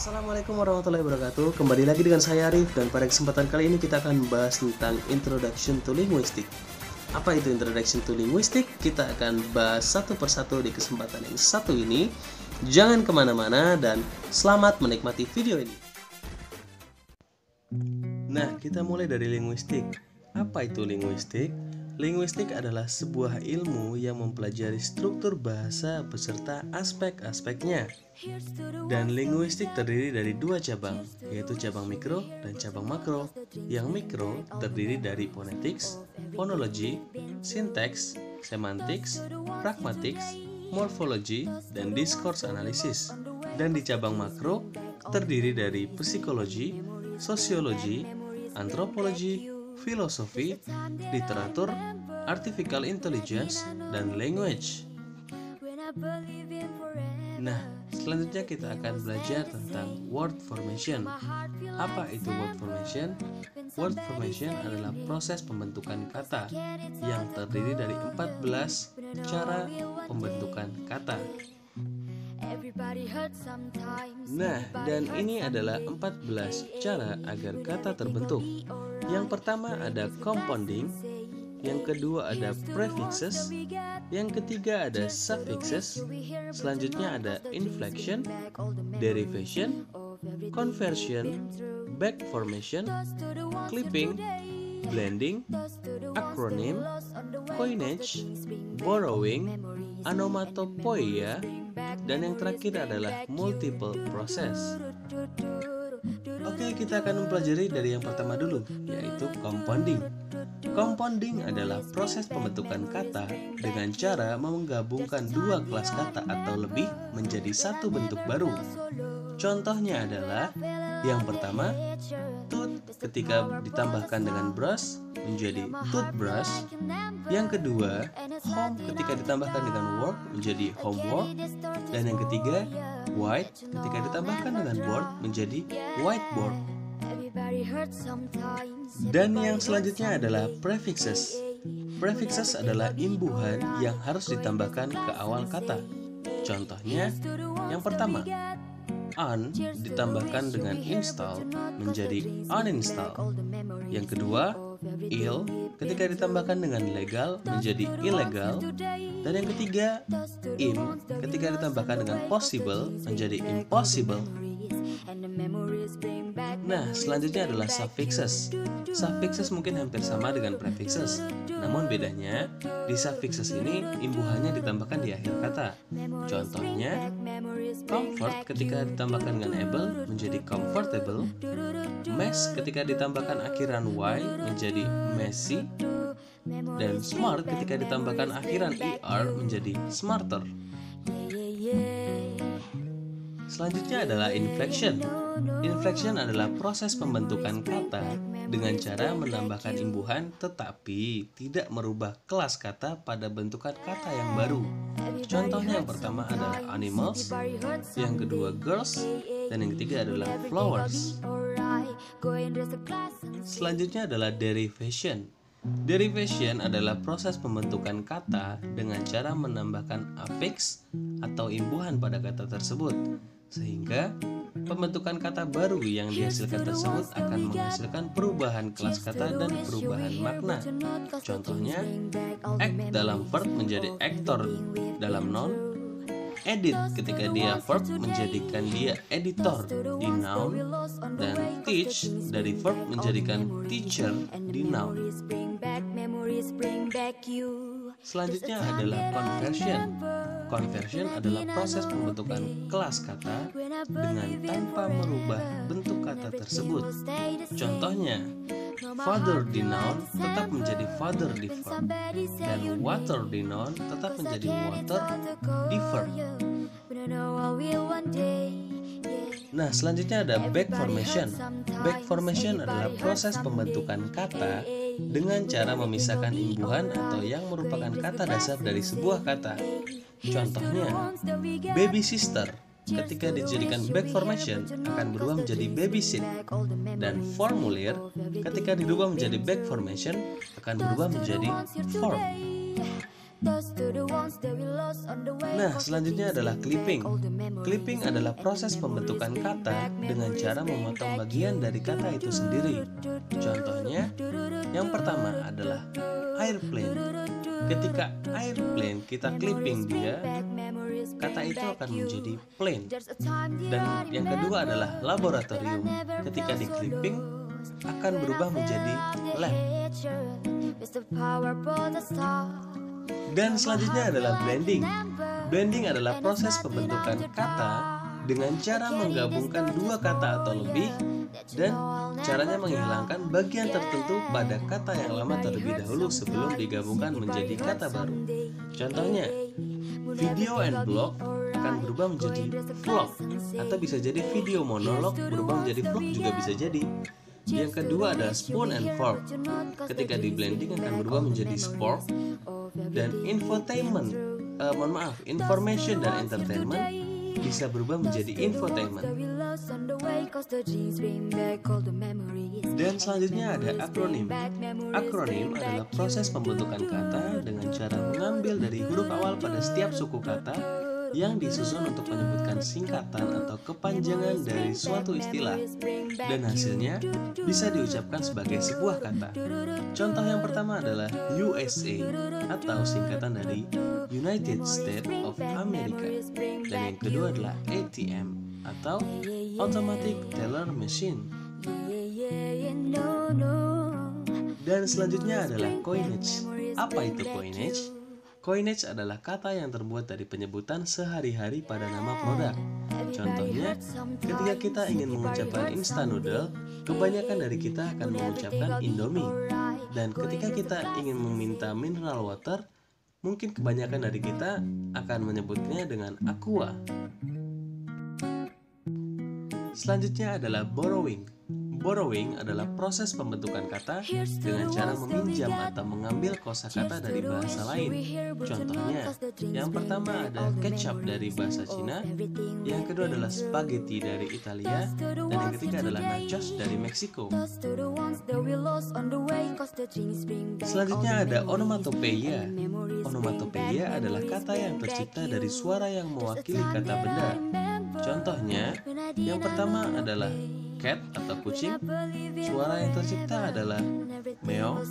Assalamualaikum warahmatullahi wabarakatuh. Kembali lagi dengan saya Arif, dan pada kesempatan kali ini kita akan membahas tentang Introduction to Linguistics. Apa itu Introduction to Linguistics? Kita akan bahas satu persatu di kesempatan yang satu ini. Jangan kemana-mana dan selamat menikmati video ini. Nah, kita mulai dari linguistik. Apa itu linguistik? Linguistik adalah sebuah ilmu yang mempelajari struktur bahasa beserta aspek-aspeknya. Dan linguistik terdiri dari dua cabang, yaitu cabang mikro dan cabang makro. Yang mikro terdiri dari phonetics, phonology, syntax, semantics, pragmatics, morphology, dan discourse analysis. Dan di cabang makro terdiri dari psikologi, sosiologi, antropologi, filosofi, literatur, artificial intelligence, dan language. Nah, selanjutnya kita akan belajar tentang word formation. Apa itu word formation? Word formation adalah proses pembentukan kata yang terdiri dari 14 cara pembentukan kata. Nah, dan ini adalah 14 cara agar kata terbentuk. Yang pertama ada compounding, yang kedua ada prefixes, yang ketiga ada suffixes, selanjutnya ada inflection, derivation, conversion, back formation, clipping, blending, acronym, coinage, borrowing, onomatopoeia, dan yang terakhir adalah multiple process. Oke, kita akan mempelajari dari yang pertama dulu, yaitu compounding. Compounding adalah proses pembentukan kata dengan cara menggabungkan dua kelas kata atau lebih menjadi satu bentuk baru. Contohnya adalah yang pertama, tooth ketika ditambahkan dengan brush menjadi toothbrush. Yang kedua, home ketika ditambahkan dengan work menjadi homework. Dan yang ketiga, white ketika ditambahkan dengan board menjadi whiteboard. Dan yang selanjutnya adalah prefixes. Prefixes adalah imbuhan yang harus ditambahkan ke awal kata. Contohnya, yang pertama, on ditambahkan dengan install menjadi uninstall. Yang kedua, ill ketika ditambahkan dengan legal menjadi illegal. Dan yang ketiga, im ketika ditambahkan dengan possible menjadi impossible. Nah, selanjutnya adalah suffixes. Suffixes mungkin hampir sama dengan prefixes, namun bedanya di suffixes ini imbuhannya ditambahkan di akhir kata. Contohnya, comfort ketika ditambahkan dengan able menjadi comfortable, mess ketika ditambahkan akhiran y menjadi messy, dan smart ketika ditambahkan akhiran er menjadi smarter. Selanjutnya adalah inflection. Inflection adalah proses pembentukan kata dengan cara menambahkan imbuhan tetapi tidak merubah kelas kata pada bentukan kata yang baru. Contohnya yang pertama adalah animals, yang kedua girls, dan yang ketiga adalah flowers. Selanjutnya adalah derivation. Derivation adalah proses pembentukan kata dengan cara menambahkan affix atau imbuhan pada kata tersebut, sehingga pembentukan kata baru yang dihasilkan tersebut akan menghasilkan perubahan kelas kata dan perubahan makna. Contohnya, act dalam verb menjadi actor dalam noun, edit ketika dia verb menjadikan dia editor di noun, dan teach dari verb menjadikan teacher di noun. Selanjutnya adalah conversion. Conversion adalah proses pembentukan kelas kata dengan tanpa merubah bentuk kata tersebut. Contohnya, father di noun tetap menjadi father di verb, dan water di noun tetap menjadi water di verb. Nah, selanjutnya ada back formation. Back formation adalah proses pembentukan kata dengan cara memisahkan imbuhan atau yang merupakan kata dasar dari sebuah kata. Contohnya, baby sister ketika dijadikan back formation akan berubah menjadi babysit, dan formulir ketika dirubah menjadi back formation akan berubah menjadi form. Nah, selanjutnya adalah clipping. Clipping adalah proses pembentukan kata dengan cara memotong bagian dari kata itu sendiri. Contohnya, yang pertama adalah airplane. Ketika airplane kita clipping dia, kata itu akan menjadi plane. Dan yang kedua adalah laboratorium. Ketika di clipping akan berubah menjadi lab. Dan selanjutnya adalah blending. Blending adalah proses pembentukan kata dengan cara menggabungkan dua kata atau lebih, dan caranya menghilangkan bagian tertentu pada kata yang lama terlebih dahulu sebelum digabungkan menjadi kata baru. Contohnya, video and blog akan berubah menjadi vlog, atau bisa jadi video monolog berubah menjadi vlog juga bisa jadi. Yang kedua ada spoon and fork. Ketika di blending akan berubah menjadi spork. Dan infotainment, information dan entertainment bisa berubah menjadi infotainment. Dan selanjutnya ada akronim. Akronim adalah proses pembentukan kata dengan cara mengambil dari huruf awal pada setiap suku kata yang disusun untuk menyebutkan singkatan atau kepanjangan dari suatu istilah, dan hasilnya bisa diucapkan sebagai sebuah kata. Contoh yang pertama adalah USA atau singkatan dari United States of America, dan yang kedua adalah ATM atau Automatic Teller Machine. Dan selanjutnya adalah coinage. Apa itu coinage? Coinage adalah kata yang terbuat dari penyebutan sehari-hari pada nama produk. Contohnya, ketika kita ingin mengucapkan instant noodle, kebanyakan dari kita akan mengucapkan Indomie. Dan ketika kita ingin meminta mineral water, mungkin kebanyakan dari kita akan menyebutnya dengan Aqua. Selanjutnya adalah borrowing. Borrowing adalah proses pembentukan kata dengan cara meminjam atau mengambil kosakata dari bahasa lain. Contohnya, yang pertama ada ketchup dari bahasa Cina, yang kedua adalah spaghetti dari Italia, dan yang ketiga adalah nachos dari Meksiko. Selanjutnya ada onomatopeia. Onomatopeia adalah kata yang tercipta dari suara yang mewakili kata benda. Contohnya, yang pertama adalah cat atau kucing, suara yang tercipta adalah meow.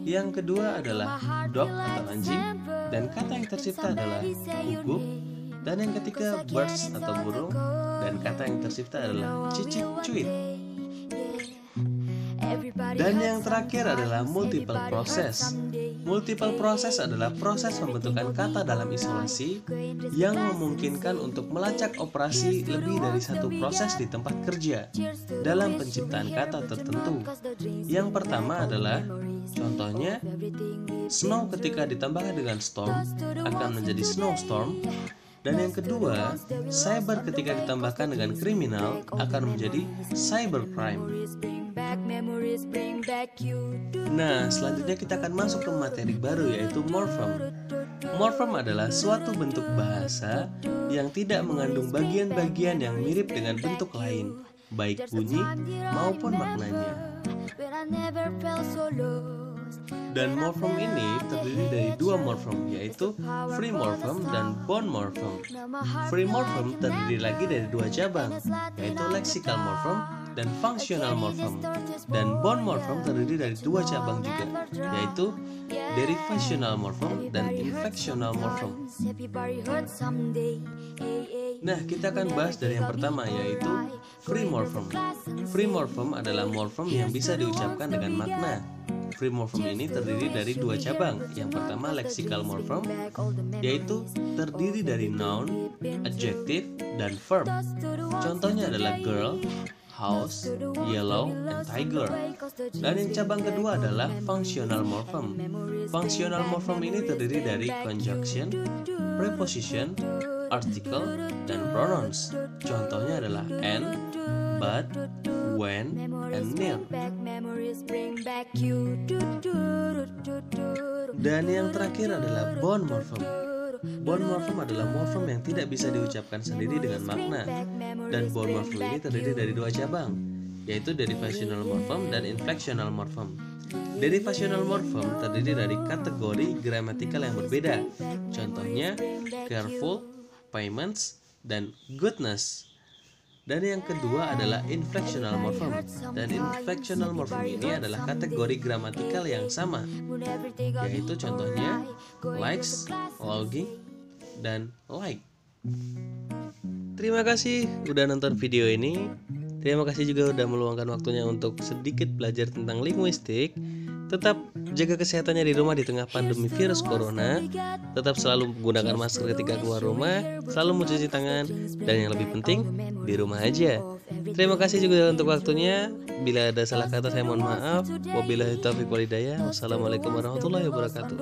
Yang kedua adalah dog atau anjing, dan kata yang tercipta adalah gugup. Dan yang ketiga birds atau burung, dan kata yang tercipta adalah cicit cuit. Dan yang terakhir adalah multiple process. Multiple process adalah proses pembentukan kata dalam isolasi yang memungkinkan untuk melacak operasi lebih dari satu proses di tempat kerja dalam penciptaan kata tertentu. Yang pertama adalah, contohnya, snow ketika ditambahkan dengan storm akan menjadi snowstorm. Dan yang kedua, cyber ketika ditambahkan dengan kriminal akan menjadi cybercrime. Nah, selanjutnya kita akan masuk ke materi baru, yaitu morphem. Morphem adalah suatu bentuk bahasa yang tidak mengandung bagian-bagian yang mirip dengan bentuk lain, baik bunyi maupun maknanya. Dan morphem ini terdiri dari dua morphem, yaitu free morphem dan bond morphem. Free morphem terdiri lagi dari dua cabang, yaitu lexical morphem dan functional morphem. Dan bond morphem terdiri dari dua cabang juga, yaitu derivational morphem dan inflectional morphem. Nah, kita akan bahas dari yang pertama, yaitu free morphem. Free morphem adalah morphem yang bisa diucapkan dengan makna. Free morphem ini terdiri dari dua cabang. Yang pertama lexical morphem, yaitu terdiri dari noun, adjective, dan verb. Contohnya adalah girl, house, yellow, and tiger. Dan yang cabang kedua adalah functional morphem. Functional morphem ini terdiri dari conjunction, preposition, article, dan pronouns. Contohnya adalah and, but, when, and near. Dan yang terakhir adalah bond morphem. Bond morphem adalah morphem yang tidak bisa diucapkan sendiri dengan makna. Dan bond morphem ini terdiri dari dua cabang, yaitu derivational morphem dan inflectional morphem. Derivational morphem terdiri dari kategori gramatikal yang berbeda. Contohnya careful, payments, dan goodness. Dan yang kedua adalah inflectional morphem. Dan inflectional morphem ini adalah kategori gramatikal yang sama, yaitu contohnya likes, logging, dan like. Terima kasih udah nonton video ini. Terima kasih juga udah meluangkan waktunya untuk sedikit belajar tentang linguistik. Tetap jaga kesehatannya di rumah di tengah pandemi virus corona. Tetap selalu menggunakan masker ketika keluar rumah, selalu mencuci tangan, dan yang lebih penting, di rumah aja. Terima kasih juga untuk waktunya. Bila ada salah kata saya mohon maaf. Wabillahi taufiq walhidayah. Wassalamualaikum warahmatullahi wabarakatuh.